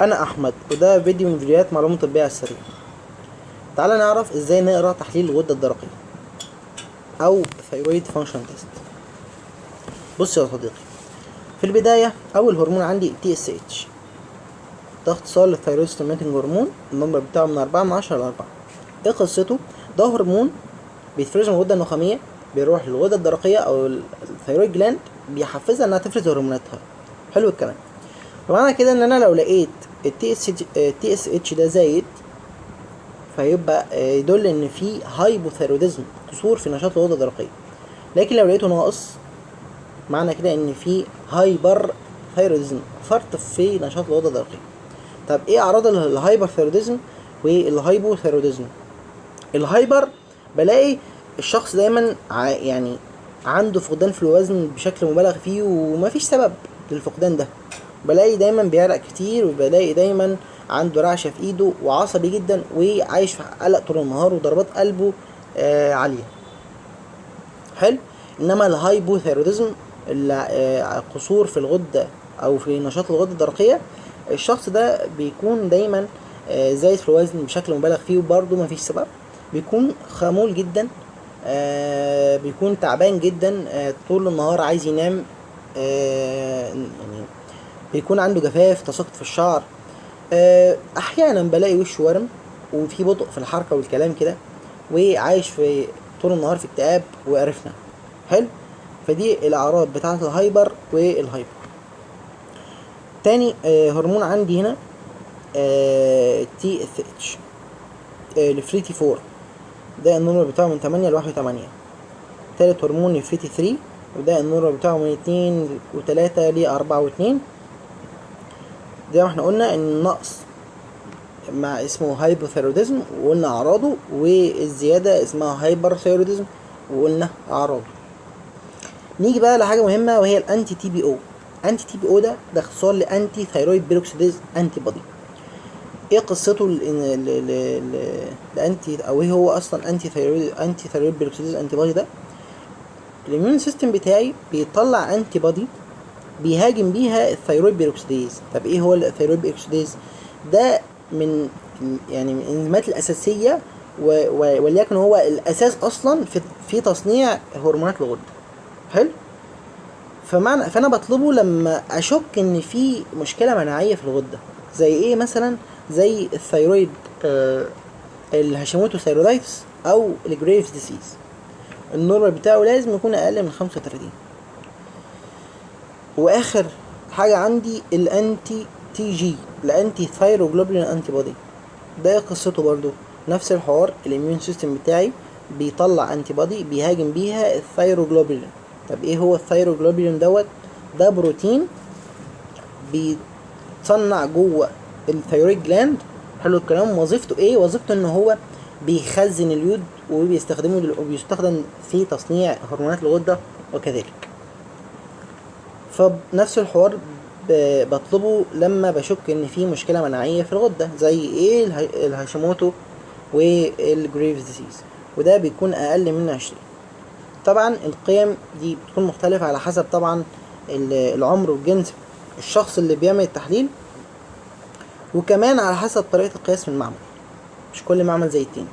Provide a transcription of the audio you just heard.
انا احمد، وده فيديو من فيديوهات معلومات طبيه على السريع. تعالى نعرف ازاي نقرا تحليل الغده الدرقيه او ثيرويد فانكشن تيست. بص يا صديقي، في البدايه اول هرمون عندي TSH، ده اختصار للثيرويد ستيميوليتنج هرمون. النمبر بتاعه من 4 من 10 ل 4. ايه قصته؟ ده هرمون بيتفرز من الغده النخاميه، بيروح للغده الدرقيه او الثيرويد جلاند، بيحفزها انها تفرز هرموناتها. حلو الكلام. ومعنى كده ان انا لو لقيت TSH ده زايد، فيبقى يدل ان في هايبوثيروديزم، قصور في نشاط الغده الدرقيه. لكن لو لقيته ناقص، معنى كده ان في هايبر ثيروديزم، فرط في نشاط الغده الدرقيه. طب ايه اعراض الهايبر ثيروديزم والهايبوثيروديزم؟ الهايبر، بلاقي الشخص دايما يعني عنده فقدان في الوزن بشكل مبالغ فيه ومفيش سبب للفقدان ده. بلاقي دايما بيعرق كتير، وبلاقي دايما عنده رعشة في ايده، وعصبي جدا، وعايش في قلق طول النهار، وضربات قلبه عالية. حلو. انما الهايبوثيروديزم، قصور في الغدة او في نشاط الغدة الدرقية، الشخص ده بيكون دايما زايد في الوزن بشكل مبالغ فيه، وبرضه مفيش سبب. بيكون خمول جدا، بيكون تعبان جدا، طول النهار عايز ينام، يعني بيكون عنده جفاف، تساقط في الشعر، احيانا بلاقي وشه ورم، وفي بطء في الحركه والكلام كده، وعايش في طول النهار في اكتئاب وقرفنا. حلو. فدي الاعراض بتاعه الهايبر والهايبر. تاني هرمون عندي هنا TSH، الفريتي 4، ده النورمال بتاعه من 8 ل 81. تالت هرمون الفريتي 3، وده النورمال بتاعه من 2 و3 ل 4 و2. زي ما احنا قلنا ان النقص مع اسمه هايبوثيروديزم وقلنا اعراضه، والزياده اسمها هايبر ثيروديزم وقلنا اعراضه. نيجي بقى لحاجه مهمه، وهي الانتي تي بي او. انتي تي بي او ده اختصار لانتي ثيرويد بيروكسيديز انتي بودي. ايه قصته الانتي، او ايه هو اصلا انتي ثيرويد بيروكسيديز انتي بودي ده؟ الاميون سيستم بتاعي بيطلع انتي بودي بيهاجم بيها الثيرويد بيروكسيديز. طب ايه هو الثيرويد بيروكسيديز ده؟ من من الانزيمات الاساسيه، وليكن هو الاساس اصلا في تصنيع هرمونات الغده. حلو. فانا بطلبه لما اشك ان في مشكله مناعيه في الغده. زي ايه مثلا؟ زي الثيرويد، الهاشيموتو ثيرودايتس او الجريفز ديسيز. النورمال بتاعه لازم يكون اقل من 35. واخر حاجه عندي الانتي تي جي، الانتي ثايروجلوبولين انتي بودي. ده قصته برضو نفس الحوار. الاميون سيستم بتاعي بيطلع انتي بودي بيهاجم بيها الثايروجلوبولين. طب ايه هو الثايروجلوبولين دوت؟ ده بروتين بيتصنع جوه الثيرويد جلاند. حلو الكلام. وظيفته ايه؟ وظيفته ان هو بيخزن اليود، وبيستخدم في تصنيع هرمونات الغده وكذلك. فنفس الحوار بطلبه لما بشك ان في مشكله مناعيه في الغده، زي ايه؟ الهاشيموتو والجريفز ديسيز، وده بيكون اقل من 20. طبعا القيم دي بتكون مختلفه على حسب طبعا العمر والجنس الشخص اللي بيعمل التحليل، وكمان على حسب طريقه القياس من المعمل. مش كل معمل زي التاني.